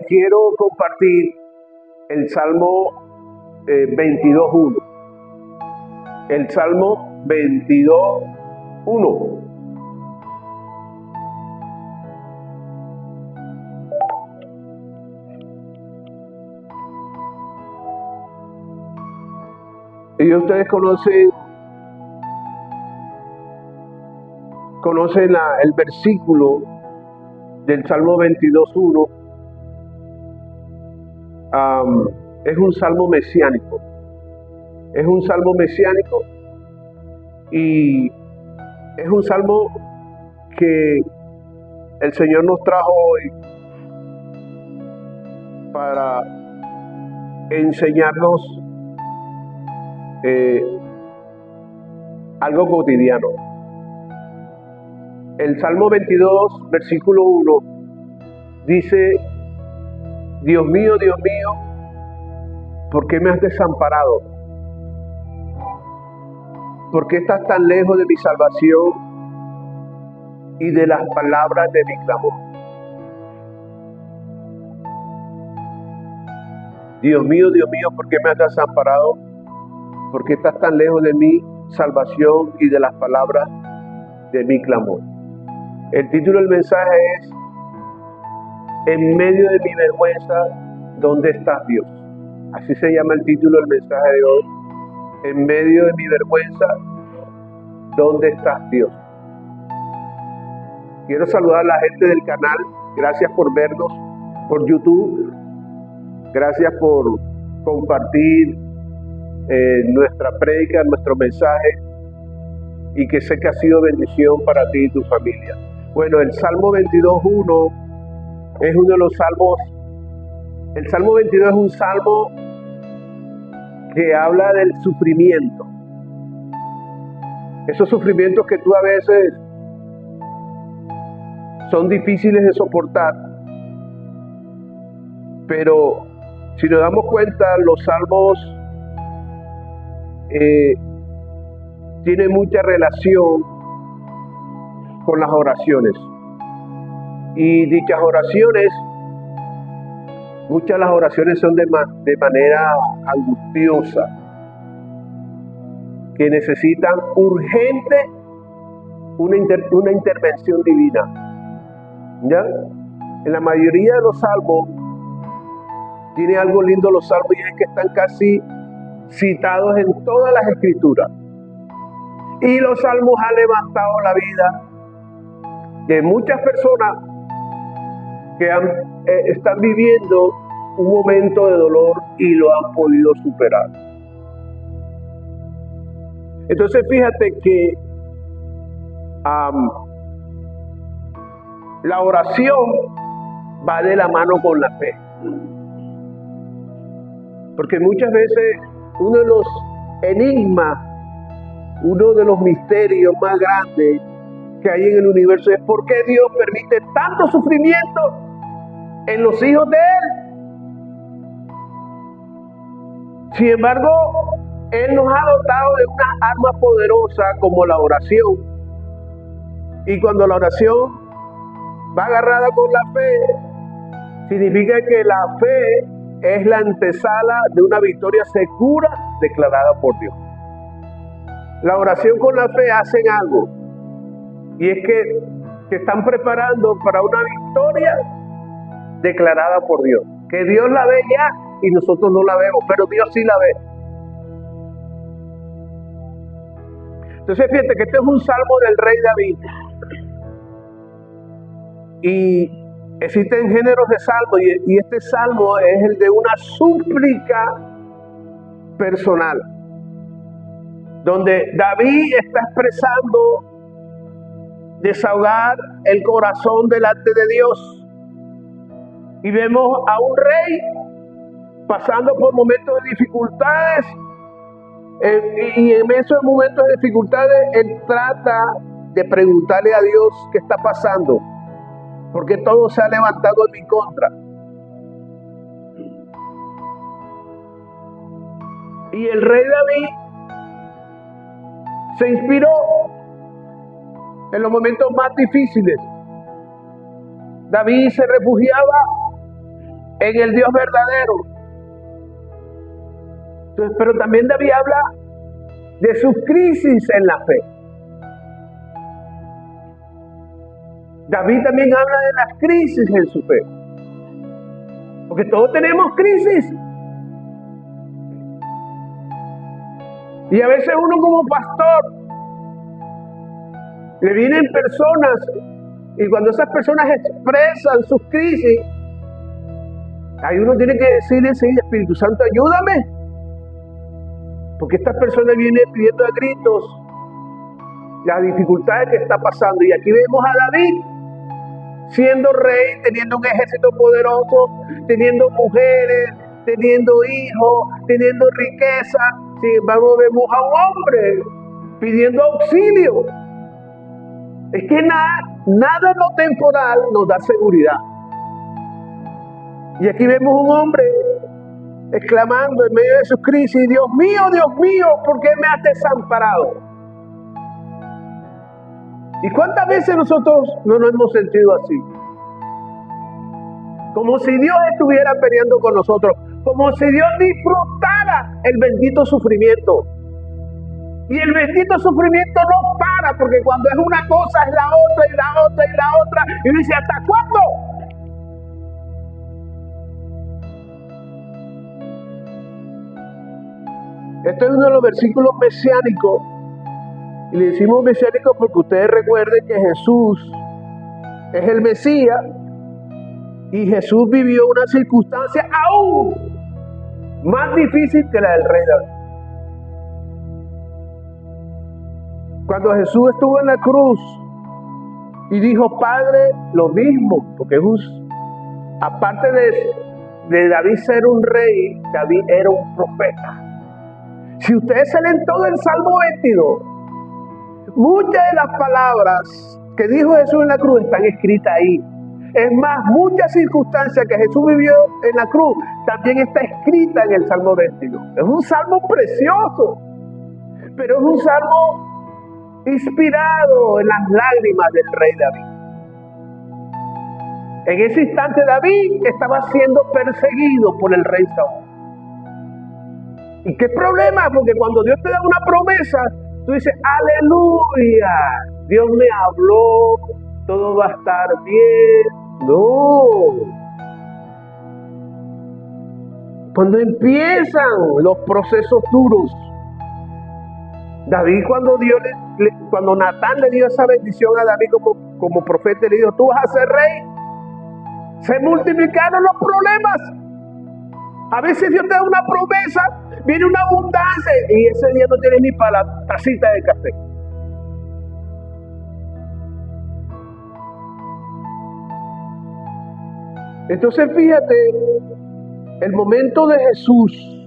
Quiero compartir el Salmo 22.1. El Salmo 22.1. Y ustedes conocen el versículo del Salmo 22.1. Es un salmo mesiánico. Es un salmo mesiánico y es un salmo que el Señor nos trajo hoy para enseñarnos algo cotidiano. El Salmo 22, versículo 1, dice: Dios mío, ¿por qué me has desamparado? ¿Por qué estás tan lejos de mi salvación y de las palabras de mi clamor? Dios mío, ¿por qué me has desamparado? ¿Por qué estás tan lejos de mi salvación y de las palabras de mi clamor? El título del mensaje es: En medio de mi vergüenza, ¿dónde estás, Dios? Así se llama el título del mensaje de hoy. En medio de mi vergüenza, ¿dónde estás, Dios? Quiero saludar a la gente del canal. Gracias por vernos por YouTube. Gracias por compartir nuestra prédica, nuestro mensaje, y que sé que ha sido bendición para ti y tu familia. Bueno, el Salmo 22.1 es uno de los salmos. El Salmo 22 es un salmo que habla del sufrimiento. Esos sufrimientos que tú a veces son difíciles de soportar, pero si nos damos cuenta, los salmos tienen mucha relación con las oraciones. Y dichas oraciones, muchas de las oraciones son de manera angustiosa, que necesitan urgente una intervención divina. ¿Ya? En la mayoría de los salmos, tiene algo lindo los salmos, y es que están casi citados en todas las escrituras. Y los salmos han levantado la vida de muchas personas que están viviendo un momento de dolor y lo han podido superar. Entonces fíjate que la oración va de la mano con la fe. Porque muchas veces uno de los enigmas, uno de los misterios más grandes que hay en el universo es por qué Dios permite tanto sufrimiento en los hijos de Él. Sin embargo, Él nos ha dotado de una arma poderosa como la oración. Y cuando la oración va agarrada con la fe, significa que la fe es la antesala de una victoria segura declarada por Dios. La oración con la fe hacen algo, y es que se están preparando para una victoria declarada por Dios. Que Dios la ve ya y nosotros no la vemos, pero Dios sí la ve. Entonces fíjate que este es un salmo del rey David. Y existen géneros de salmo, y este salmo es el de una súplica personal, donde David está expresando desahogar el corazón delante de Dios. Y vemos a un rey pasando por momentos de dificultades, y en esos momentos de dificultades él trata de preguntarle a Dios qué está pasando, porque todo se ha levantado en mi contra. Y el rey David se inspiró en los momentos más difíciles. David se refugiaba en el Dios verdadero. Entonces, pero también David habla de sus crisis en la fe. David también habla de las crisis en su fe. Porque todos tenemos crisis. Y a veces uno como pastor, le vienen personas y cuando esas personas expresan sus crisis, ahí uno tiene que decirle, sí, Espíritu Santo, ayúdame. Porque estas personas vienen pidiendo a gritos las dificultades que está pasando. Y aquí vemos a David siendo rey, teniendo un ejército poderoso, teniendo mujeres, teniendo hijos, teniendo riqueza. Sin embargo, vemos a un hombre pidiendo auxilio. Es que nada en lo temporal nos da seguridad. Y aquí vemos un hombre exclamando en medio de su crisis, Dios mío, ¿por qué me has desamparado? ¿Y cuántas veces nosotros no nos hemos sentido así? Como si Dios estuviera peleando con nosotros, como si Dios disfrutara el bendito sufrimiento. Y el bendito sufrimiento no para, porque cuando es una cosa es la otra y la otra y la otra. Y uno dice, ¿hasta cuándo? Este es uno de los versículos mesiánicos. Y le decimos mesiánicos porque ustedes recuerden que Jesús es el Mesías. Y Jesús vivió una circunstancia aún más difícil que la del rey David. Cuando Jesús estuvo en la cruz y dijo, Padre, lo mismo, porque aparte de David ser un rey, David era un profeta. Si ustedes se leen todo el Salmo 22, muchas de las palabras que dijo Jesús en la cruz están escritas ahí. Es más, muchas circunstancias que Jesús vivió en la cruz también está escrita en el Salmo 22. Es un salmo precioso, pero es un salmo inspirado en las lágrimas del rey David. En ese instante David estaba siendo perseguido por el rey Saúl. ¿Y qué problema? Porque cuando Dios te da una promesa, tú dices, aleluya, Dios me habló, todo va a estar bien. No. Cuando empiezan los procesos duros, David, cuando Natán le dio esa bendición a David como profeta, le dijo, tú vas a ser rey, se multiplicaron los problemas. A veces Dios te da una promesa, viene una abundancia y ese día no tienes ni para la tacita de café. Entonces fíjate, el momento de Jesús,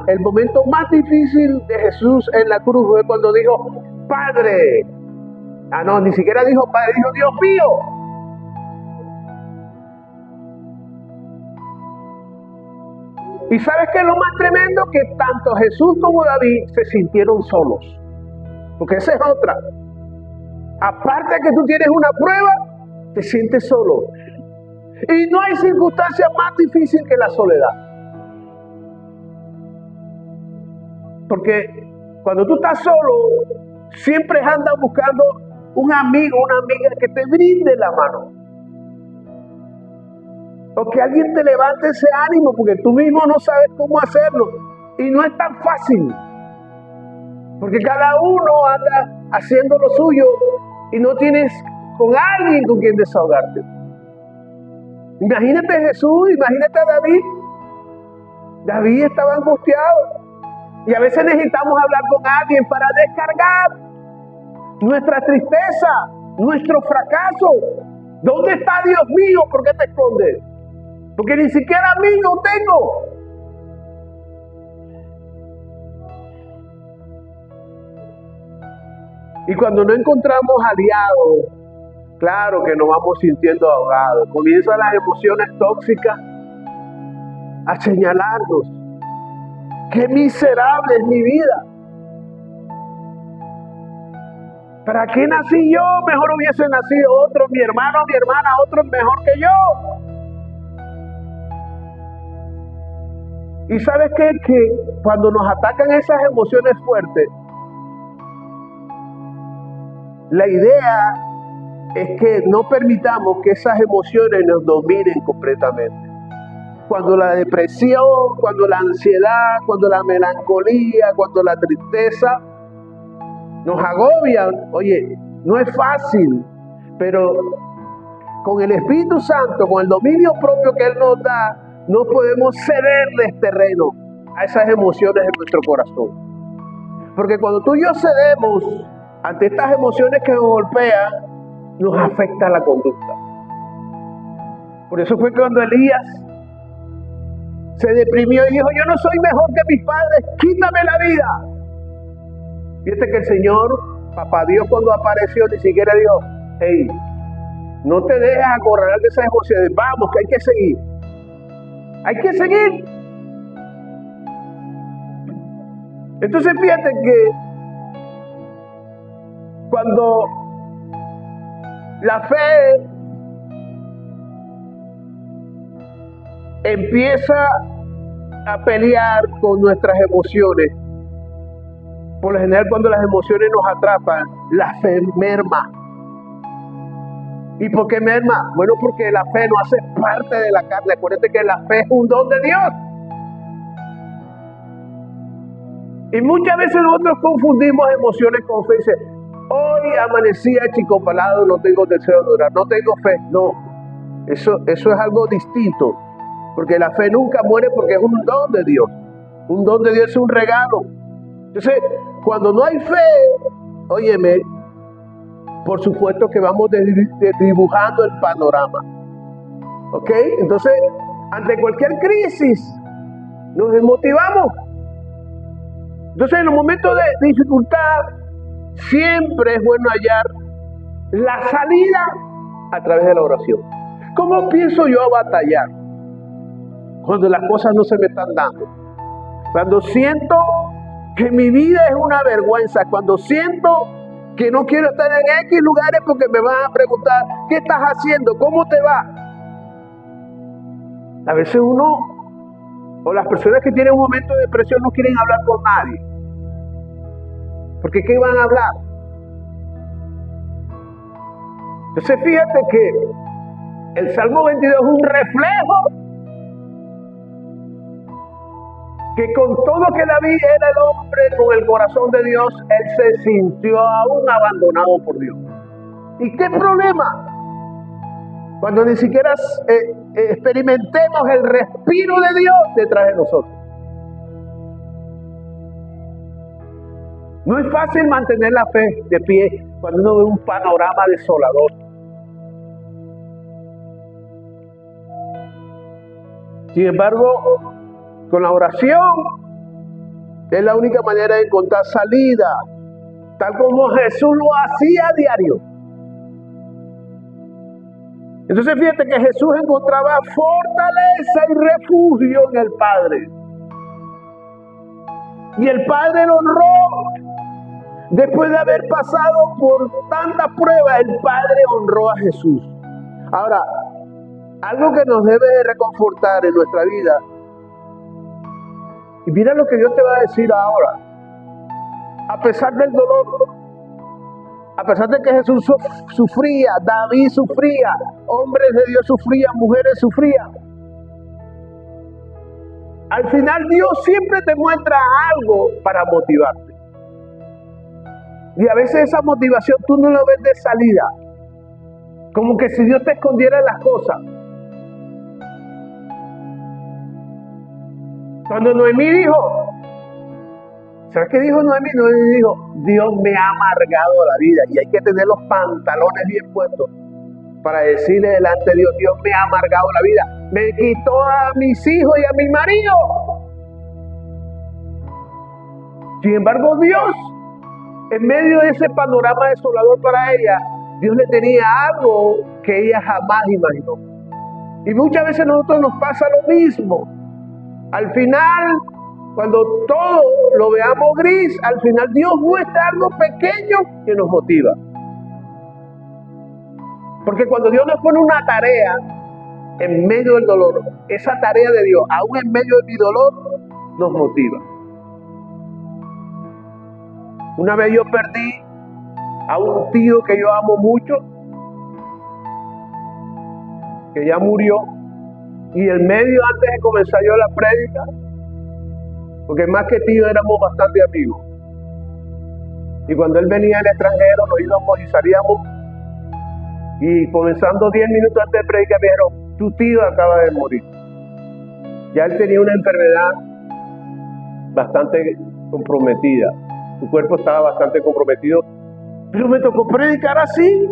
el momento más difícil de Jesús en la cruz fue cuando dijo, Padre. No, ni siquiera dijo Padre, dijo Dios mío. Y ¿sabes qué es lo más tremendo? Que tanto Jesús como David se sintieron solos. Porque esa es otra. Aparte de que tú tienes una prueba, te sientes solo. Y no hay circunstancia más difícil que la soledad. Porque cuando tú estás solo, siempre andas buscando un amigo, una amiga que te brinde la mano. O que alguien te levante ese ánimo, porque tú mismo no sabes cómo hacerlo. Y no es tan fácil. Porque cada uno anda haciendo lo suyo y no tienes con alguien con quien desahogarte. Imagínate Jesús, imagínate a David. David estaba angustiado. Y a veces necesitamos hablar con alguien para descargar nuestra tristeza, nuestro fracaso. ¿Dónde está Dios mío? ¿Por qué te escondes? Porque ni siquiera amigo tengo. Y cuando no encontramos aliados, claro que nos vamos sintiendo ahogados. Comienzan las emociones tóxicas a señalarnos. ¡Qué miserable es mi vida! ¿Para qué nací yo? Mejor hubiese nacido otro, mi hermano, mi hermana, otro mejor que yo. Y ¿sabes qué? Que cuando nos atacan esas emociones fuertes, la idea es que no permitamos que esas emociones nos dominen completamente. Cuando la depresión, cuando la ansiedad, cuando la melancolía, cuando la tristeza nos agobian, oye, no es fácil, pero con el Espíritu Santo, con el dominio propio que Él nos da, no podemos cederles terreno a esas emociones en nuestro corazón. Porque cuando tú y yo cedemos ante estas emociones que nos golpean, nos afecta la conducta. Por eso fue cuando Elías se deprimió y dijo: yo no soy mejor que mis padres, quítame la vida. Fíjate que el Señor, Papá Dios, cuando apareció, ni siquiera dijo: hey, no te dejes acorralar de esas emociones, vamos, que hay que seguir. Hay que seguir. Entonces fíjate que cuando la fe empieza a pelear con nuestras emociones, por lo general cuando las emociones nos atrapan, la fe merma. ¿Y por qué merma? Bueno, porque la fe no hace parte de la carne. Acuérdate que la fe es un don de Dios. Y muchas veces nosotros confundimos emociones con fe. Dice: hoy amanecí achicopalado, no tengo deseo de orar, no tengo fe. No, eso es algo distinto. Porque la fe nunca muere, porque es un don de Dios. Un don de Dios es un regalo. Entonces, cuando no hay fe, óyeme, por supuesto que vamos dibujando el panorama. ¿Ok? Entonces, ante cualquier crisis, nos desmotivamos. Entonces, en los momentos de dificultad, siempre es bueno hallar la salida a través de la oración. ¿Cómo pienso yo batallar cuando las cosas no se me están dando? Cuando siento que mi vida es una vergüenza, cuando siento que no quiero estar en X lugares porque me van a preguntar: ¿qué estás haciendo? ¿Cómo te va? A veces uno, o las personas que tienen un momento de depresión, no quieren hablar con nadie. Porque ¿qué van a hablar? Entonces fíjate que el Salmo 22 es un reflejo que con todo que David era el hombre con el corazón de Dios, él se sintió aún abandonado por Dios. ¿Y qué problema? Cuando ni siquiera experimentemos el respiro de Dios detrás de nosotros. No es fácil mantener la fe de pie cuando uno ve un panorama desolador. Sin embargo, con la oración es la única manera de encontrar salida, tal como Jesús lo hacía a diario. Entonces fíjate que Jesús encontraba fortaleza y refugio en el Padre. Y el Padre lo honró. Después de haber pasado por tanta prueba, el Padre honró a Jesús. Ahora, algo que nos debe de reconfortar en nuestra vida. Y mira lo que Dios te va a decir ahora. A pesar del dolor, a pesar de que Jesús sufría, David sufría, hombres de Dios sufrían, mujeres sufrían. Al final Dios siempre te muestra algo para motivarte. Y a veces esa motivación tú no lo ves de salida. Como que si Dios te escondiera las cosas. Cuando Noemí dijo, ¿sabes qué dijo Noemí? Noemí dijo: Dios me ha amargado la vida. Y hay que tener los pantalones bien puestos para decirle delante de Dios: Dios me ha amargado la vida. Me quitó a mis hijos y a mi marido. Sin embargo, Dios, en medio de ese panorama desolador para ella, Dios le tenía algo que ella jamás imaginó. Y muchas veces a nosotros nos pasa lo mismo. Al final, cuando todo lo veamos gris, al final Dios muestra algo pequeño que nos motiva. Porque cuando Dios nos pone una tarea en medio del dolor, esa tarea de Dios, aún en medio de mi dolor, nos motiva. Una vez yo perdí a un tío que yo amo mucho, que ya murió, y en medio, antes de comenzar yo la prédica, porque más que tío éramos bastante amigos, y cuando él venía del extranjero nos íbamos y salíamos, y comenzando 10 minutos antes de predicar me dijeron: tu tío acaba de morir. Ya él tenía una enfermedad bastante comprometida, su cuerpo estaba bastante comprometido, pero me tocó predicar así.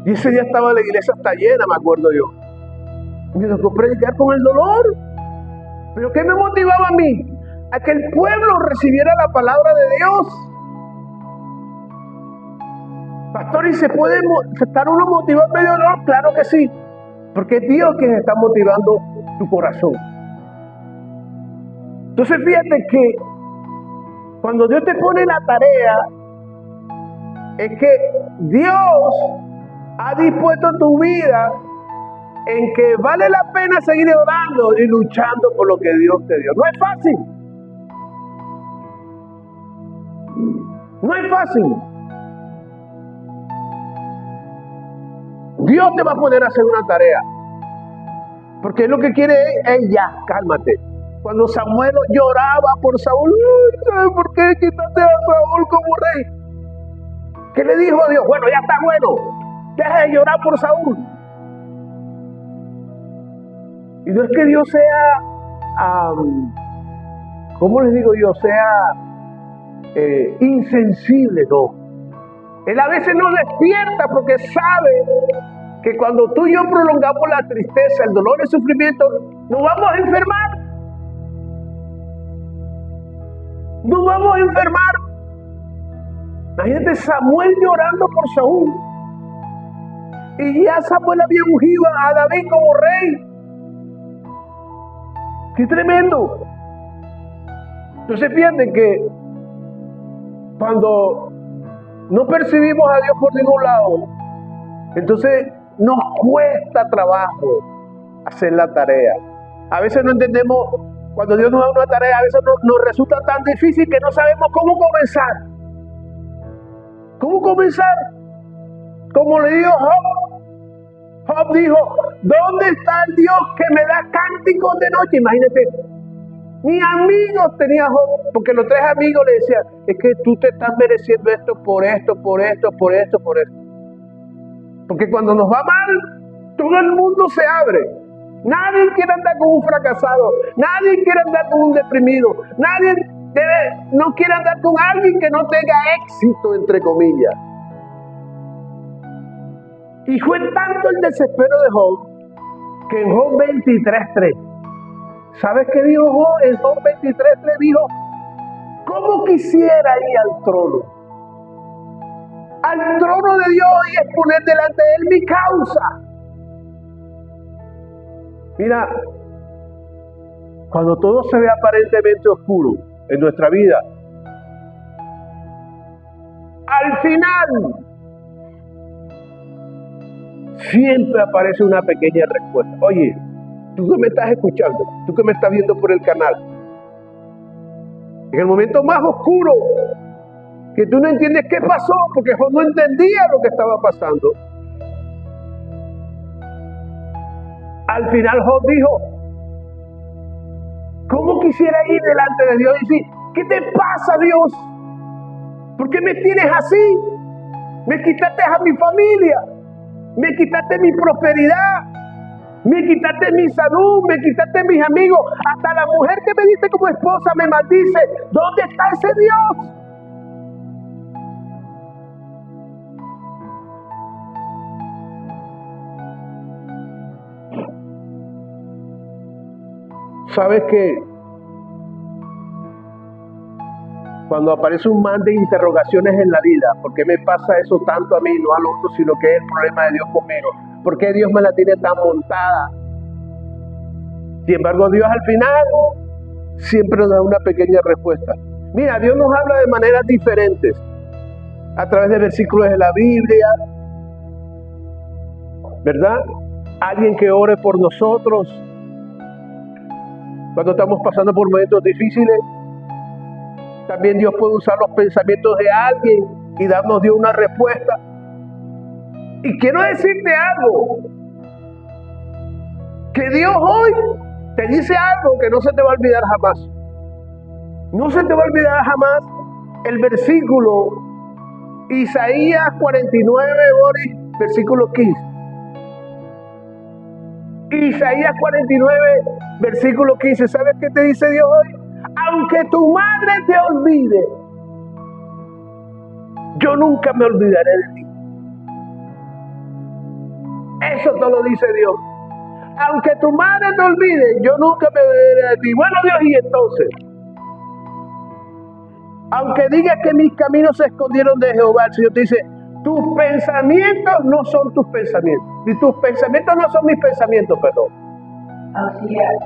Y ese día estaba la iglesia hasta llena, me acuerdo yo. Me tocó predicar con el dolor. ¿Pero qué me motivaba a mí? A que el pueblo recibiera la palabra de Dios. Pastor, ¿y se puede estar uno motivado en medio de dolor? Claro que sí, porque es Dios quien está motivando tu corazón. Entonces fíjate que cuando Dios te pone la tarea, es que Dios ha dispuesto tu vida en que vale la pena seguir orando y luchando por lo que Dios te dio. No es fácil. No es fácil. Dios te va a poner a hacer una tarea, porque Él lo que quiere es ya, cálmate. Cuando Samuel lloraba por Saúl, ¿sabes por qué quitaste a Saúl como rey? ¿Qué le dijo Dios? Bueno, ya está bueno, deja de llorar por Saúl. Y no es que Dios sea, ¿cómo les digo yo? Sea insensible, no. Él a veces nos despierta porque sabe que cuando tú y yo prolongamos la tristeza, el dolor, el sufrimiento, nos vamos a enfermar. Nos vamos a enfermar. Imagínate Samuel llorando por Saúl. Y ya Samuel había ungido a David como rey. ¡Qué tremendo! Entonces fíjate que cuando no percibimos a Dios por ningún lado, entonces nos cuesta trabajo hacer la tarea. A veces no entendemos, cuando Dios nos da una tarea, a veces nos resulta tan difícil que no sabemos cómo comenzar. ¿Cómo comenzar? Como le dijo Job. Job dijo: ¿dónde está el Dios que me da cánticos de noche? Imagínate, ni amigos tenía Job, porque los 3 amigos le decían: es que tú te estás mereciendo esto, por esto, por esto, por esto, por esto. Porque cuando nos va mal, todo el mundo se abre. Nadie quiere andar con un fracasado, nadie quiere andar con un deprimido, nadie no quiere andar con alguien que no tenga éxito, entre comillas. Y fue tanto el desespero de Job que en Job 23:3, ¿sabes qué dijo Job? En Job 23:3 dijo: ¿cómo quisiera ir al trono? Al trono de Dios y exponer delante de Él mi causa. Mira, cuando todo se ve aparentemente oscuro en nuestra vida, al final siempre aparece una pequeña respuesta. Oye, tú que me estás escuchando, tú que me estás viendo por el canal, en el momento más oscuro, que tú no entiendes qué pasó, porque Job no entendía lo que estaba pasando, al final Job dijo: ¿cómo quisiera ir delante de Dios y decir: ¿qué te pasa, Dios? ¿Por qué me tienes así? Me quitaste a mi familia, me quitaste mi prosperidad, me quitaste mi salud, me quitaste mis amigos, hasta la mujer que me diste como esposa me maldice. ¿Dónde está ese Dios? ¿Sabes qué? Cuando aparece un mar de interrogaciones en la vida, ¿por qué me pasa eso tanto a mí, no al otro, sino que es el problema de Dios conmigo? ¿Por qué Dios me la tiene tan montada? Sin embargo, Dios al final siempre nos da una pequeña respuesta. Mira, Dios nos habla de maneras diferentes, a través de versículos de la Biblia, ¿verdad? Alguien que ore por nosotros. Cuando estamos pasando por momentos difíciles, también Dios puede usar los pensamientos de alguien y darnos Dios una respuesta. Y quiero decirte algo, que Dios hoy te dice algo que no se te va a olvidar jamás. No se te va a olvidar jamás el versículo Isaías 49, Boris, versículo 15. Isaías 49, versículo 15. ¿Sabes qué te dice Dios hoy? Aunque tu madre te olvide, yo nunca me olvidaré de ti. Eso te lo dice Dios. Aunque tu madre te olvide, yo nunca me olvidaré de ti. Bueno, Dios, y entonces, aunque digas que mis caminos se escondieron de Jehová, el Señor te dice, tus pensamientos no son tus pensamientos. Y tus pensamientos no son mis pensamientos, perdón. Así es.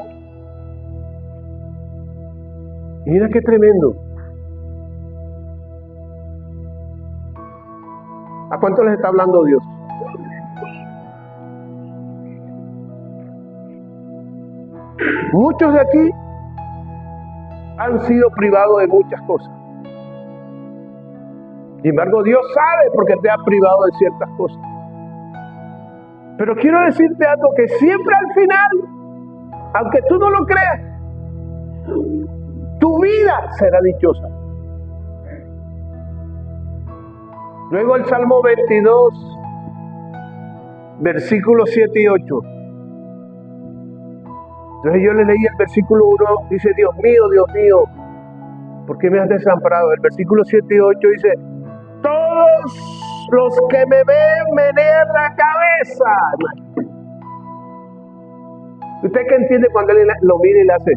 Mira qué tremendo. ¿A cuánto les está hablando Dios? Muchos de aquí han sido privados de muchas cosas. Sin embargo, Dios sabe por qué te ha privado de ciertas cosas. Pero quiero decirte algo, que siempre al final, aunque tú no lo creas, tu vida será dichosa. Luego el Salmo 22, versículos 7 y 8. Entonces yo le leí el versículo 1, dice, Dios mío, ¿por qué me has desamparado? El versículo 7 y 8 dice, todos los que me ven menean la cabeza. ¿Usted qué entiende cuando él lo mira y le hace?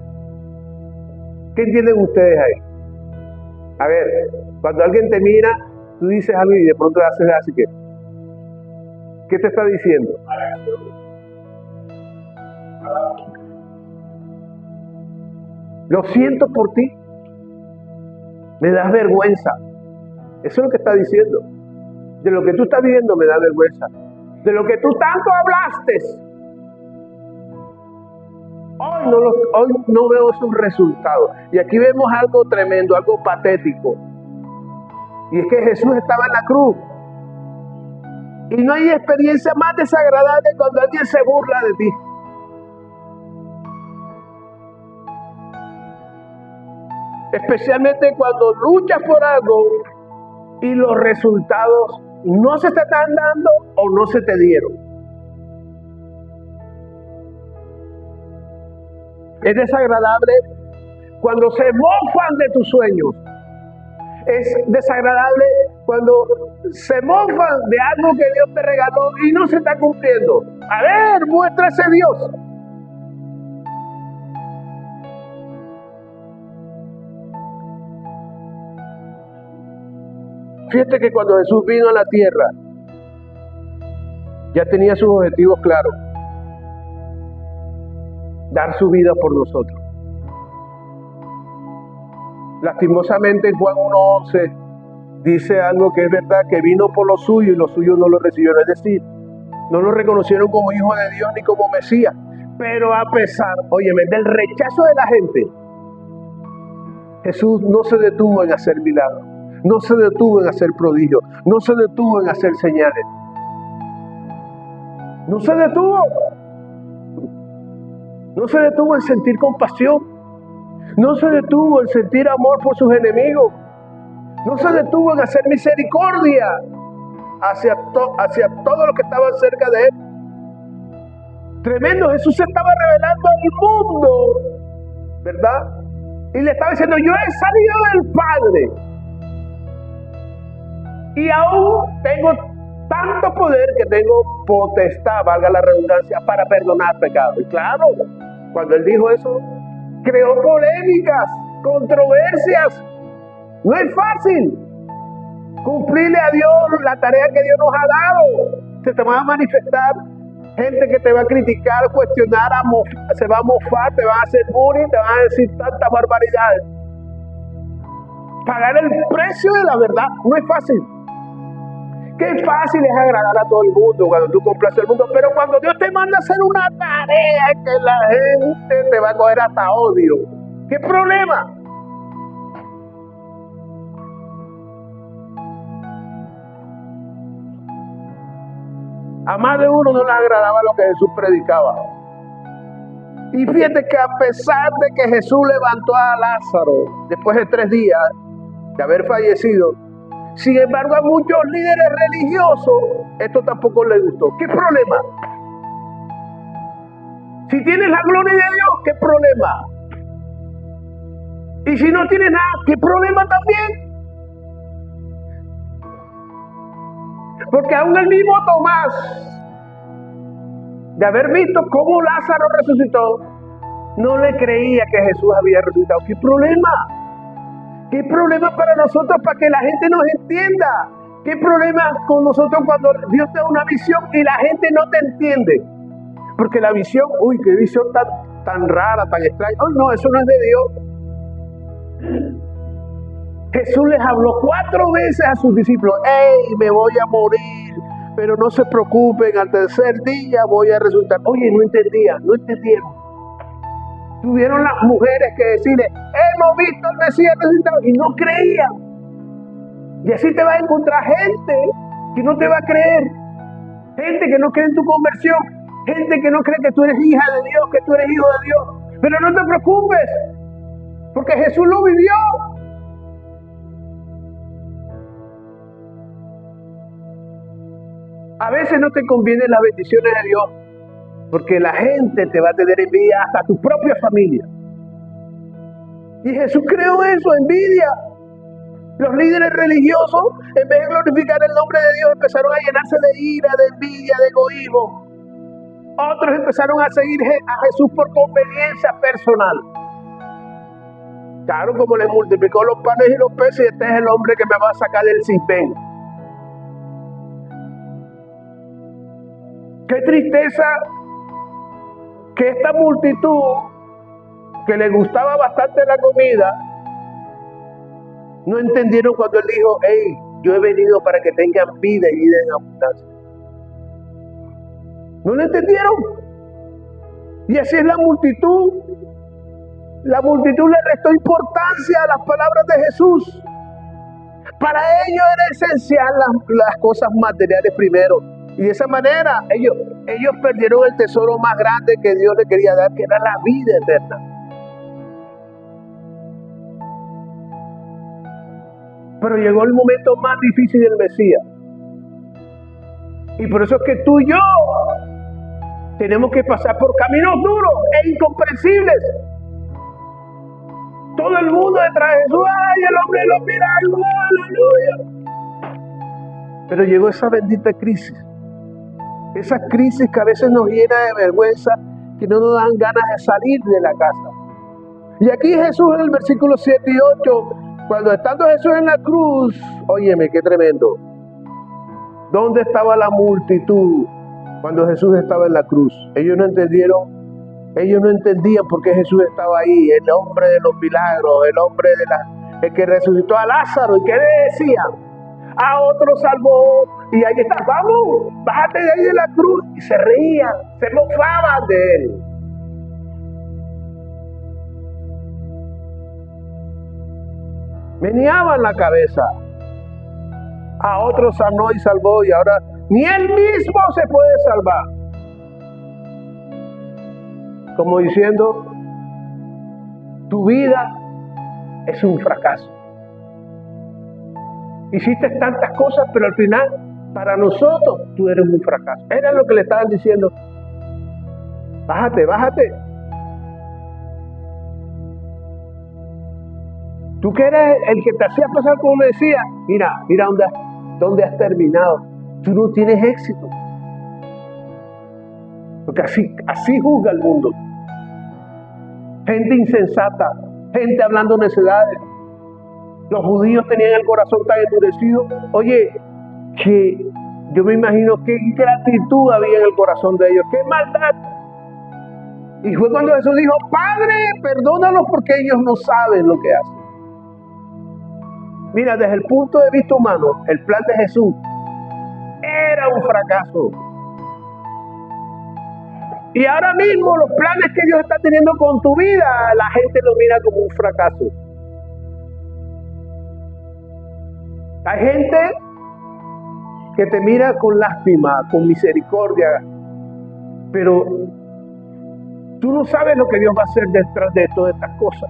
¿Qué entienden ustedes ahí? A ver, cuando alguien te mira, tú dices algo y de pronto haces así que, ¿qué te está diciendo? Lo siento por ti. Me das vergüenza. Eso es lo que está diciendo. De lo que tú estás viviendo me da vergüenza. De lo que tú tanto hablaste. Hoy no veo esos resultados. Y aquí vemos algo tremendo, algo patético. Y es que Jesús estaba en la cruz. Y no hay experiencia más desagradable cuando alguien se burla de ti. Especialmente cuando luchas por algo y los resultados no se te están dando o no se te dieron. Es desagradable cuando se mofan de tus sueños. Es desagradable cuando se mofan de algo que Dios te regaló y no se está cumpliendo. A ver, muestra ese Dios. Fíjate que cuando Jesús vino a la tierra, ya tenía sus objetivos claros. Dar su vida por nosotros. Lastimosamente en Juan 1:11 dice algo que es verdad, que vino por lo suyo y los suyos no lo recibieron. Es decir, no lo reconocieron como hijo de Dios ni como Mesías. Pero a pesar, óyeme, del rechazo de la gente, Jesús no se detuvo en hacer milagros. No se detuvo en hacer prodigios. No se detuvo en hacer señales. No se detuvo. No se detuvo en sentir compasión. No se detuvo en sentir amor por sus enemigos. No se detuvo en hacer misericordia hacia todos los que estaban cerca de él. Tremendo, Jesús se estaba revelando al mundo, ¿verdad? Y le estaba diciendo, yo he salido del Padre. Y aún tengo tanto poder que tengo potestad, valga la redundancia, para perdonar pecados. Y claro, cuando él dijo eso, creó polémicas, controversias. No es fácil cumplirle a Dios la tarea que Dios nos ha dado. Se te va a manifestar gente que te va a criticar, cuestionar, se va a mofar, te va a hacer bullying, te va a decir tantas barbaridades. Pagar el precio de la verdad no es fácil. Qué fácil es agradar a todo el mundo cuando tú complaces al mundo, pero cuando Dios te manda a hacer una tarea que la gente te va a coger hasta odio. ¿Qué problema? A más de uno no les agradaba lo que Jesús predicaba. Y fíjate que a pesar de que Jesús levantó a Lázaro después de 3 días de haber fallecido, sin embargo a muchos líderes religiosos esto tampoco les gustó. ¿Qué problema? Si tienes la gloria de Dios, ¿qué problema? Y si no tienes nada, ¿qué problema también? Porque aún el mismo Tomás, de haber visto cómo Lázaro resucitó, no le creía que Jesús había resucitado. ¿Qué problema? ¿Qué problema para nosotros para que la gente nos entienda? ¿Qué problema con nosotros cuando Dios te da una visión y la gente no te entiende? Porque la visión, uy, qué visión tan rara, tan extraña. Oh, no, eso no es de Dios. Jesús les habló 4 veces a sus discípulos: ¡Ey, me voy a morir! Pero no se preocupen, al tercer día voy a resucitar. Oye, no entendieron. Tuvieron las mujeres que decirle: hemos visto al Mesías resucitado, y no creían. Y así te vas a encontrar gente que no te va a creer, gente que no cree en tu conversión, gente que no cree que tú eres hija de Dios, que tú eres hijo de Dios. Pero no te preocupes, porque Jesús lo vivió. A veces no te convienen las bendiciones de Dios, porque la gente te va a tener envidia, hasta tu propia familia. Y Jesús creó eso, envidia. Los líderes religiosos, en vez de glorificar el nombre de Dios, empezaron a llenarse de ira, de envidia, de egoísmo. Otros empezaron a seguir a Jesús por conveniencia personal. Claro, como le multiplicó los panes y los peces, este es el hombre que me va a sacar del cispén. Qué tristeza que esta multitud, que le gustaba bastante la comida, no entendieron cuando él dijo: hey, yo he venido para que tengan vida y vida en abundancia. No lo entendieron. Y así es la multitud. La multitud le restó importancia a las palabras de Jesús. Para ellos era esencial las cosas materiales primero. Y de esa manera ellos perdieron el tesoro más grande que Dios les quería dar, que era la vida eterna. Pero llegó el momento más difícil del Mesías. Y por eso es que tú y yo tenemos que pasar por caminos duros e incomprensibles. Todo el mundo detrás de Jesús: ¡ay, el hombre de los milagros! ¡Aleluya! Pero llegó esa bendita crisis. Esa crisis que a veces nos llena de vergüenza, que no nos dan ganas de salir de la casa. Y aquí Jesús, en el versículo 7 y 8, cuando estando Jesús en la cruz, óyeme, qué tremendo. ¿Dónde estaba la multitud cuando Jesús estaba en la cruz? Ellos no entendían por qué Jesús estaba ahí, el hombre de los milagros, el que resucitó a Lázaro. ¿Y qué le decían? A otro salvó, y ahí está: vamos, bájate de ahí de la cruz. Y se reían, se mofaban de él. Meneaban la cabeza. A otro sanó y salvó, y ahora ni él mismo se puede salvar. Como diciendo: tu vida es un fracaso. Hiciste tantas cosas, pero al final, para nosotros, tú eres un fracaso. Era lo que le estaban diciendo. Bájate, bájate. Tú que eres el que te hacía pasar como me decía, mira dónde has terminado. Tú no tienes éxito. Porque así juzga el mundo. Gente insensata, gente hablando necedades. Los judíos tenían el corazón tan endurecido. Oye, que yo me imagino qué ingratitud había en el corazón de ellos, qué maldad. Y fue cuando Jesús dijo: Padre, perdónalos porque ellos no saben lo que hacen. Mira, desde el punto de vista humano, el plan de Jesús Era un fracaso. Y ahora mismo los planes que Dios está teniendo con tu vida, la gente lo mira como un fracaso. Hay gente que te mira con lástima, con misericordia, pero tú no sabes lo que Dios va a hacer detrás de todas estas cosas.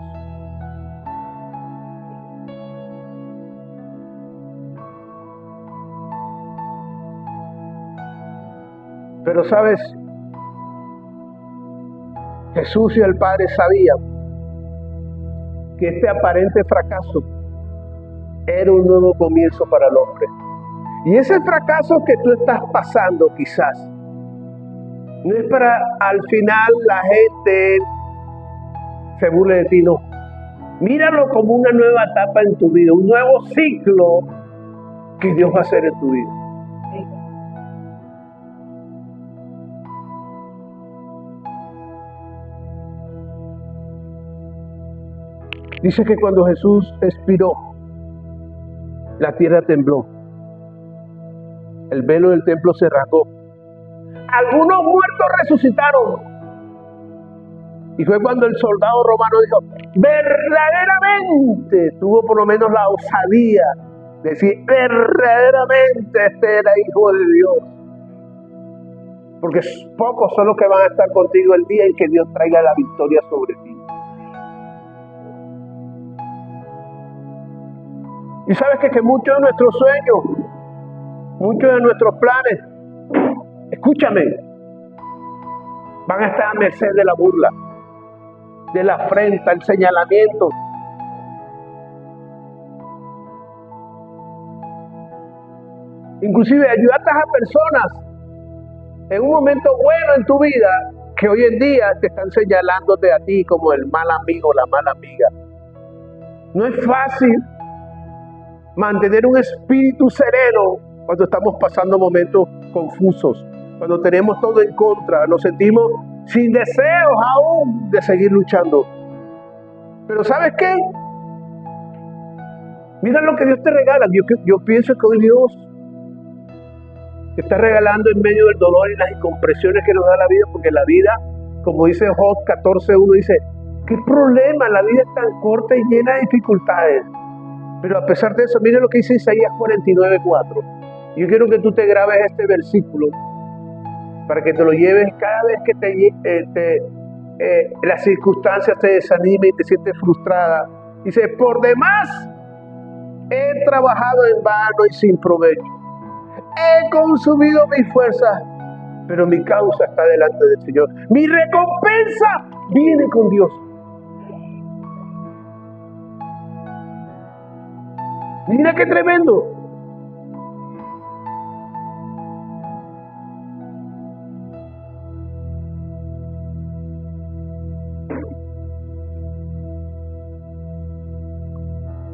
Pero sabes, Jesús y el Padre sabían que este aparente fracaso era un nuevo comienzo para el hombre. Y ese fracaso que tú estás pasando quizás, no es para al final la gente se burle de ti, no. Míralo como una nueva etapa en tu vida, un nuevo ciclo que Dios va a hacer en tu vida. Dice que cuando Jesús expiró, la tierra tembló. El velo del templo se rasgó. Algunos muertos resucitaron. Y fue cuando el soldado romano dijo, verdaderamente, tuvo por lo menos la osadía de decir, verdaderamente este era hijo de Dios. Porque pocos son los que van a estar contigo el día en que Dios traiga la victoria sobre ti. Y sabes que muchos de nuestros sueños, muchos de nuestros planes, escúchame, van a estar a merced de la burla, de la afrenta, el señalamiento. Inclusive ayudaste a personas en un momento bueno en tu vida que hoy en día te están señalándote a ti como el mal amigo, la mala amiga. No es fácil mantener un espíritu sereno cuando estamos pasando momentos confusos, cuando tenemos todo en contra, nos sentimos sin deseos aún de seguir luchando. Pero ¿sabes qué? Mira lo que Dios te regala. Yo pienso que hoy Dios te está regalando en medio del dolor y las incompresiones que nos da la vida, porque la vida, como dice Job 14:1, dice, ¿qué problema? La vida es tan corta y llena de dificultades. Pero a pesar de eso, mire lo que dice Isaías 49:4. Yo quiero que tú te grabes este versículo para que te lo lleves cada vez que las circunstancias te desanimen y te sientes frustrada. Dice, por demás, he trabajado en vano y sin provecho. He consumido mis fuerzas, pero mi causa está delante del Señor. Mi recompensa viene con Dios. Mira qué tremendo.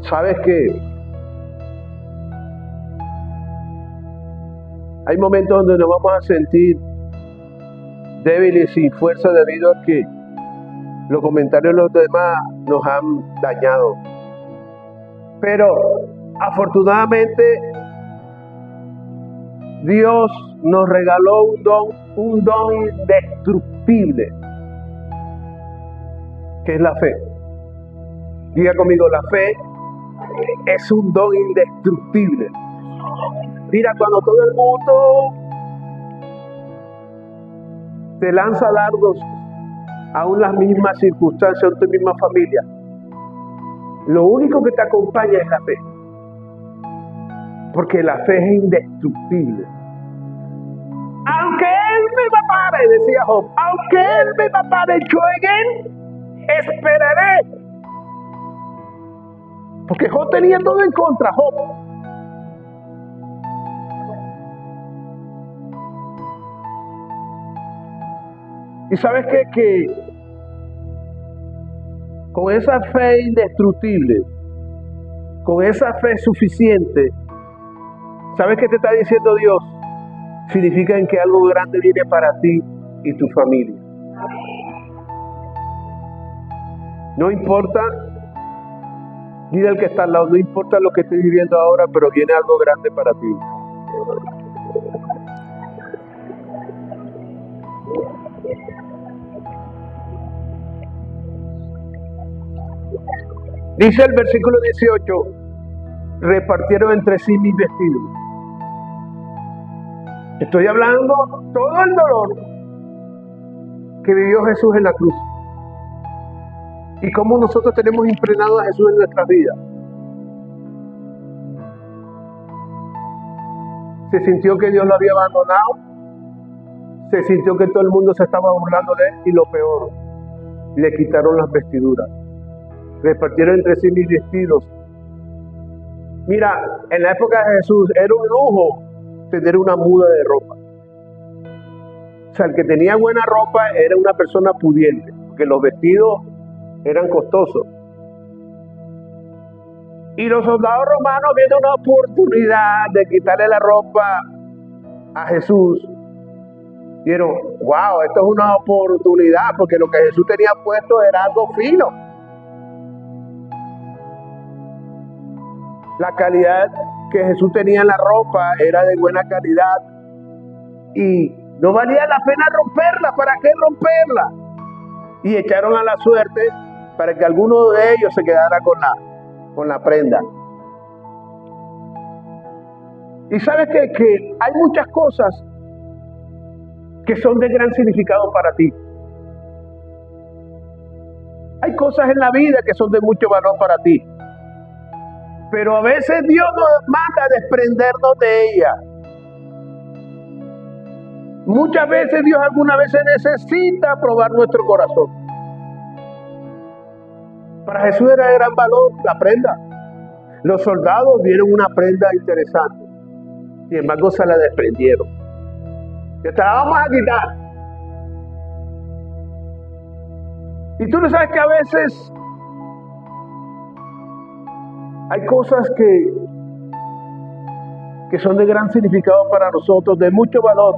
¿Sabes qué? Hay momentos donde nos vamos a sentir débiles y sin fuerza debido a que los comentarios de los demás nos han dañado. Pero afortunadamente Dios nos regaló un don indestructible, que es la fe. Diga conmigo, la fe es un don indestructible. Mira, cuando todo el mundo te lanza dardos, aún las mismas circunstancias, aún tu misma familia, lo único que te acompaña es la fe. Porque la fe es indestructible. Aunque él me mapare, decía Job, aunque él me mapare, yo en él esperaré. Porque Job tenía todo en contra, Job. Y sabes qué? Que con esa fe indestructible, con esa fe suficiente, ¿sabes qué te está diciendo Dios? Significa en que algo grande viene para ti y tu familia. No importa, mira el que está al lado, no importa lo que estés viviendo ahora, pero viene algo grande para ti. Dice el versículo 18, repartieron entre sí mis vestidos. Estoy hablando todo el dolor que vivió Jesús en la cruz. Y cómo nosotros tenemos impregnado a Jesús en nuestras vidas. Se sintió que Dios lo había abandonado. Se sintió que todo el mundo se estaba burlando de él. Y lo peor, le quitaron las vestiduras. Repartieron entre sí mis vestidos. Mira, en la época de Jesús era un lujo tener una muda de ropa. O sea, el que tenía buena ropa era una persona pudiente, porque los vestidos eran costosos. Y los soldados romanos, viendo una oportunidad de quitarle la ropa a Jesús, dijeron, wow, esto es una oportunidad, porque lo que Jesús tenía puesto era algo fino. La calidad que Jesús tenía en la ropa era de buena calidad y no valía la pena romperla. ¿Para qué romperla? Y echaron a la suerte para que alguno de ellos se quedara con la prenda. Y sabes que hay muchas cosas que son de gran significado para ti. Hay cosas en la vida que son de mucho valor para ti. Pero a veces Dios nos manda a desprendernos de ella. Muchas veces Dios algunas veces necesita probar nuestro corazón. Para Jesús era de gran valor la prenda. Los soldados vieron una prenda interesante. Sin embargo, se la desprendieron. Que te la vamos a quitar. Y tú no sabes que a veces hay cosas que son de gran significado para nosotros, de mucho valor,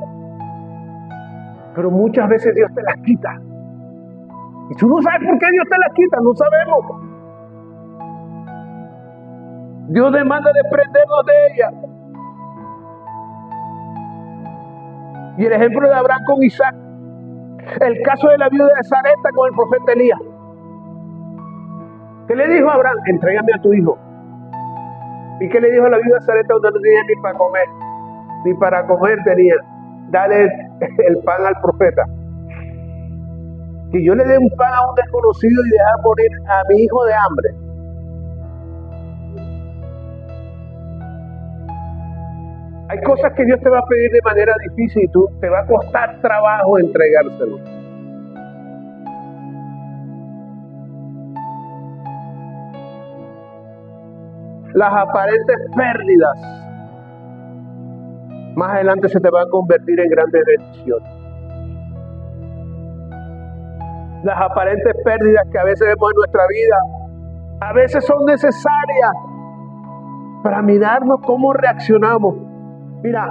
pero muchas veces Dios te las quita. Y tú no sabes por qué Dios te las quita, no sabemos. Dios demanda desprendernos de ellas. Y el ejemplo de Abraham con Isaac, el caso de la viuda de Sarepta con el profeta Elías. ¿Qué le dijo a Abraham? Entrégame a tu hijo. ¿Y qué le dijo a la viuda de Sarepta cuando no tenía ni para comer? Ni para comer tenía. Dale el pan al profeta. Que yo le dé un pan a un desconocido y dejar morir a mi hijo de hambre. Hay cosas que Dios te va a pedir de manera difícil y tú te va a costar trabajo entregárselo. Las aparentes pérdidas más adelante se te van a convertir en grandes bendiciones. Las aparentes pérdidas que a veces vemos en nuestra vida, a veces son necesarias para mirarnos cómo reaccionamos. Mira,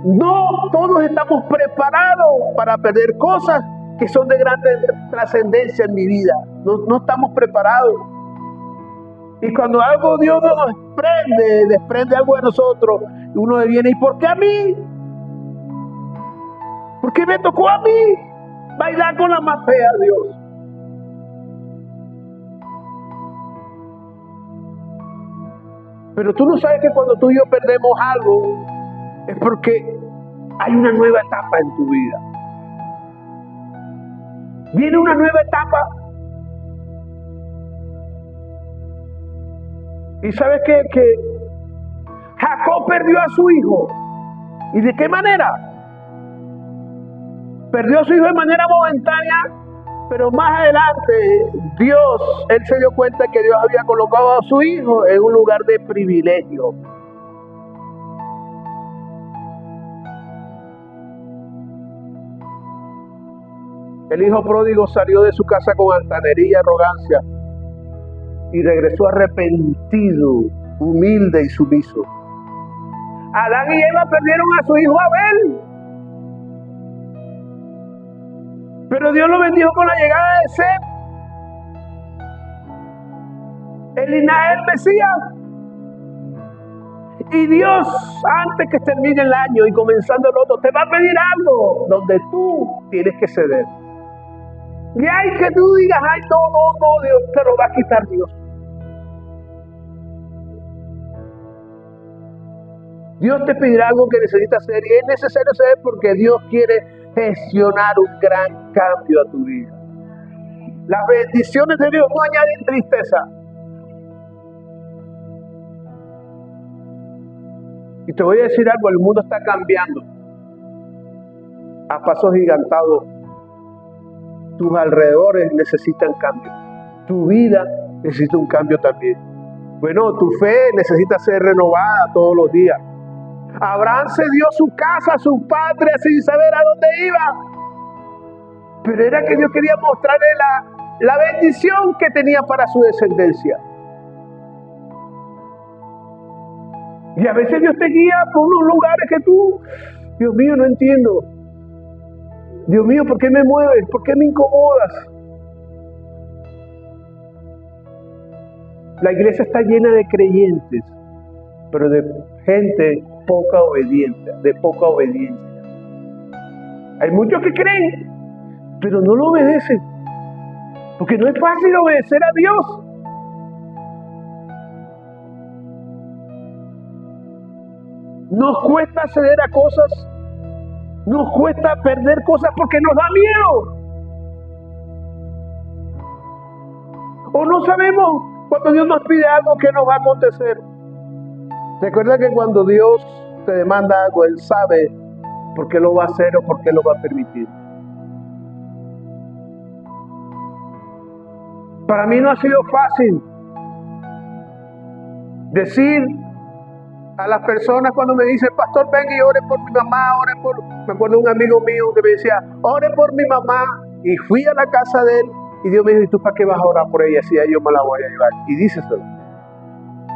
no todos estamos preparados para perder cosas que son de gran trascendencia en mi vida. No estamos preparados. Y cuando algo Dios nos desprende algo de nosotros, uno viene, ¿y por qué a mí? ¿Por qué me tocó a mí bailar con la más fea, Dios? Pero tú no sabes que cuando tú y yo perdemos algo, es porque hay una nueva etapa en tu vida. Viene una nueva etapa. Y sabes que Jacob perdió a su hijo. ¿Y de qué manera? Perdió a su hijo de manera momentánea, pero más adelante él se dio cuenta que Dios había colocado a su hijo en un lugar de privilegio. El hijo pródigo salió de su casa con altanería y arrogancia y regresó arrepentido, humilde y sumiso. Adán y Eva perdieron a su hijo Abel, pero Dios lo bendijo con la llegada de Seth, el linaje del Mesías. Y Dios, antes que termine el año y comenzando el otro, te va a pedir algo donde tú tienes que ceder. Y hay que tú digas, ay, no, Dios te lo va a quitar Dios. Dios te pedirá algo que necesitas hacer y es necesario hacer porque Dios quiere gestionar un gran cambio a tu vida. Las bendiciones de Dios no añaden tristeza. Y te voy a decir algo, el mundo está cambiando a pasos gigantados. Tus alrededores necesitan cambio. Tu vida necesita un cambio también. Bueno, tu fe necesita ser renovada todos los días. Abraham se dio su casa, su patria, sin saber a dónde iba. Pero era que Dios quería mostrarle la bendición que tenía para su descendencia. Y a veces Dios te guía por unos lugares que tú, Dios mío, no entiendo. Dios mío, ¿por qué me mueves? ¿Por qué me incomodas? La iglesia está llena de creyentes, pero de gente poca obediencia, de poca obediencia. Hay muchos que creen, pero no lo obedecen, porque no es fácil obedecer a Dios. Nos cuesta ceder a cosas, nos cuesta perder cosas porque nos da miedo. O no sabemos cuando Dios nos pide algo que nos va a acontecer. Recuerda que cuando Dios te demanda algo, Él sabe por qué lo va a hacer o por qué lo va a permitir. Para mí no ha sido fácil decir a las personas cuando me dicen, pastor, venga y ore por mi mamá, ore por... Me acuerdo de un amigo mío que me decía, ore por mi mamá. Y fui a la casa de él y Dios me dijo, ¿y tú para qué vas a orar por ella? Si yo me la voy a llevar. Y díceselo.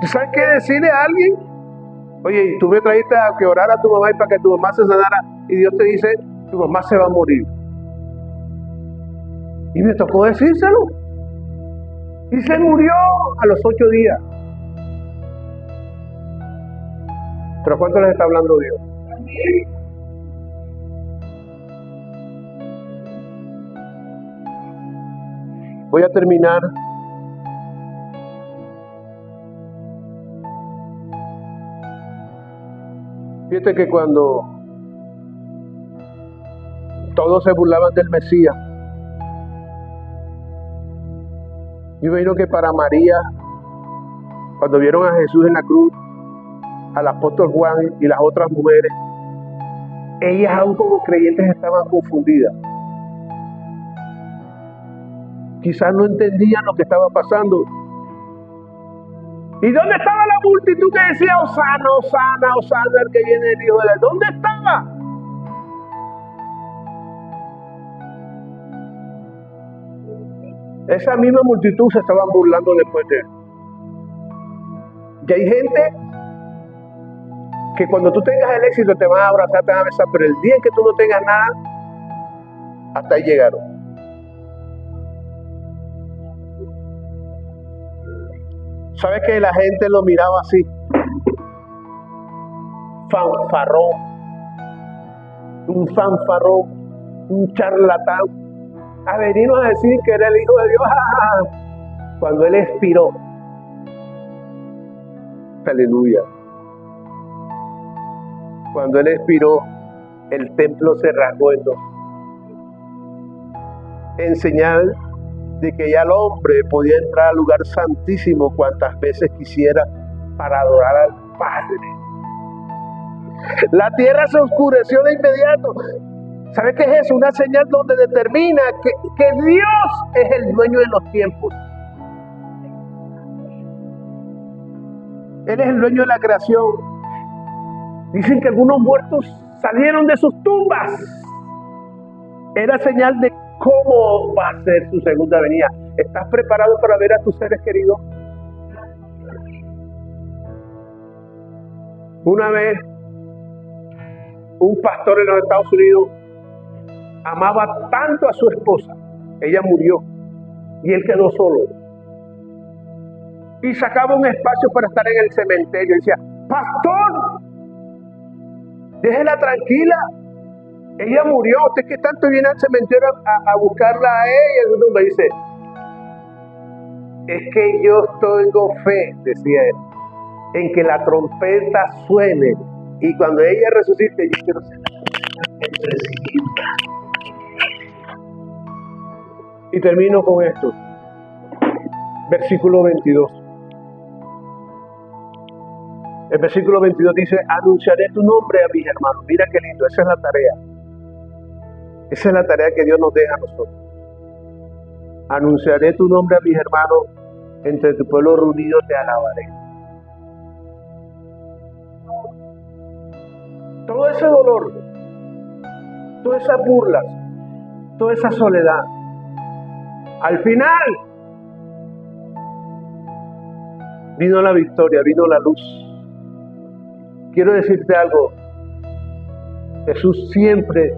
¿Tú sabes qué decirle a alguien? Oye, tú me trajiste a que orara a tu mamá y para que tu mamá se sanara. Y Dios te dice, tu mamá se va a morir. Y me tocó decírselo. Y se murió a los 8 días. ¿Pero cuánto les está hablando Dios? Voy a terminar fíjate que cuando todos se burlaban del Mesías, yo imagino que para María, cuando vieron a Jesús en la cruz, al apóstol Juan y las otras mujeres, ellas aún como creyentes estaban confundidas. Quizás no entendían lo que estaba pasando. ¿Y dónde estaba la multitud que decía, Hosana, Hosana, Hosana, el que viene del Hijo de Dios? ¿Dónde estaba? Esa misma multitud se estaban burlando después de él. Y hay gente que cuando tú tengas el éxito te van a abrazar, te van a besar, pero el día en que tú no tengas nada, hasta ahí llegaron. ¿Sabes que la gente lo miraba así? Fanfarrón, un charlatán, a venirnos a decir que era el Hijo de Dios, cuando Él expiró. Aleluya. Cuando Él expiró, el templo se rasgó en dos. En señal de que ya el hombre podía entrar al lugar santísimo cuantas veces quisiera para adorar al Padre. La tierra se oscureció de inmediato. ¿Sabe qué es eso? Una señal donde determina que Dios es el dueño de los tiempos. Él es el dueño de la creación. Dicen que algunos muertos salieron de sus tumbas. Era señal de cómo va a ser su segunda venida. ¿Estás preparado para ver a tus seres queridos? Una vez, un pastor en los Estados Unidos amaba tanto a su esposa, ella murió y él quedó solo. Y sacaba un espacio para estar en el cementerio y decía, pastor, Déjela tranquila. Ella murió. Usted que tanto viene al cementerio a buscarla a ella. Y uno me dice, es que yo tengo fe, decía él, en que la trompeta suene. Y cuando ella resucite, yo quiero ser el presidente. Y termino con esto. Versículo 22. El versículo 22 dice, anunciaré tu nombre a mis hermanos. Mira qué lindo, esa es la tarea. Esa es la tarea que Dios nos deja a nosotros. Anunciaré tu nombre a mis hermanos, entre tu pueblo reunido te alabaré. Todo ese dolor, todas esas burlas, toda esa soledad, al final vino la victoria, vino la luz. Quiero decirte algo, Jesús siempre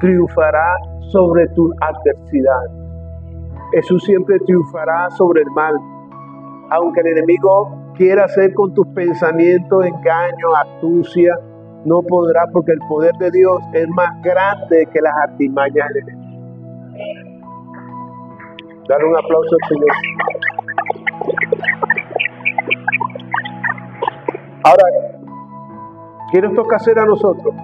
triunfará sobre tu adversidad. Jesús siempre triunfará sobre el mal. Aunque el enemigo quiera hacer con tus pensamientos engaño, astucia, no podrá, porque el poder de Dios es más grande que las artimañas del enemigo. Dale un aplauso al Señor. Ahora, ¿qué nos toca hacer a nosotros?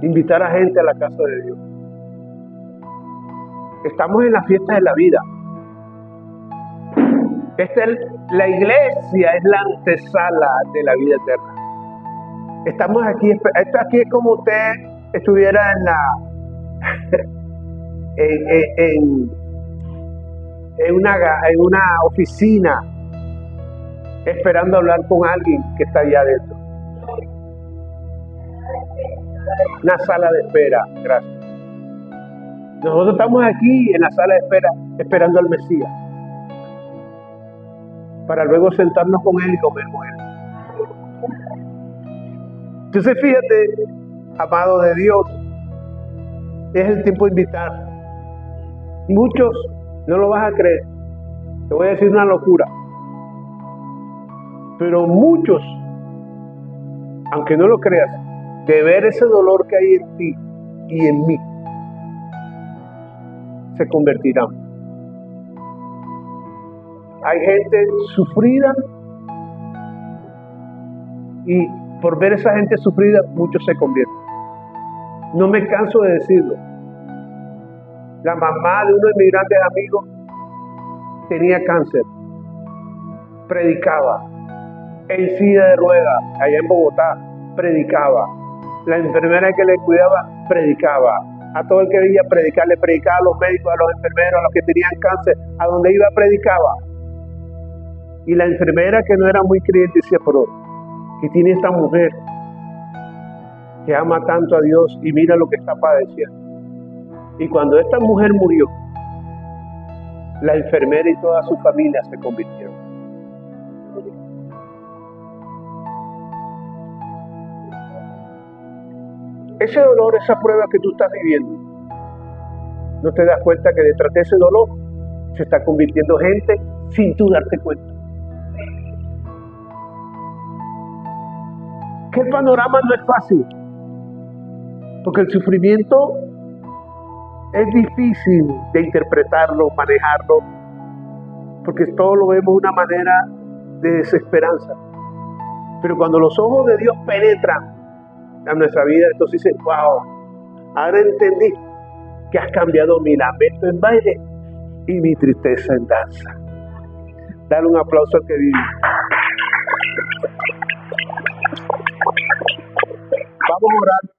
Invitar a gente a la casa de Dios. Estamos en la fiesta de la vida. La iglesia es la antesala de la vida eterna. Estamos aquí, esto aquí es como usted estuviera en una oficina esperando hablar con alguien que está allá adentro. Una sala de espera, gracias. Nosotros estamos aquí en la sala de espera esperando al Mesías para luego sentarnos con Él y comer con Él. Entonces fíjate, amado de Dios, es el tiempo de invitar. Muchos no lo vas a creer, te voy a decir una locura, pero muchos, aunque no lo creas, de ver ese dolor que hay en ti y en mí, se convertirán. Hay gente sufrida y por ver esa gente sufrida, muchos se convierten. No me canso de decirlo. La mamá de uno de mis grandes amigos tenía cáncer, predicaba. En silla de ruedas, allá en Bogotá, predicaba. La enfermera que le cuidaba, predicaba. A todo el que veía predicar, le predicaba a los médicos, a los enfermeros, a los que tenían cáncer, a donde iba predicaba. Y la enfermera, que no era muy creyente, decía, pero ¿qué tiene esta mujer que ama tanto a Dios y mira lo que está padeciendo? Y cuando esta mujer murió, la enfermera y toda su familia se convirtieron. Ese dolor, esa prueba que tú estás viviendo, no te das cuenta que detrás de ese dolor se está convirtiendo gente sin tú darte cuenta. Que el panorama no es fácil, porque el sufrimiento es difícil de interpretarlo, manejarlo, porque todo lo vemos de una manera de desesperanza. Pero cuando los ojos de Dios penetran a nuestra vida, entonces dices, wow, ahora entendí que has cambiado mi lamento en baile y mi tristeza en danza. Dale un aplauso al que vive. Vamos a orar.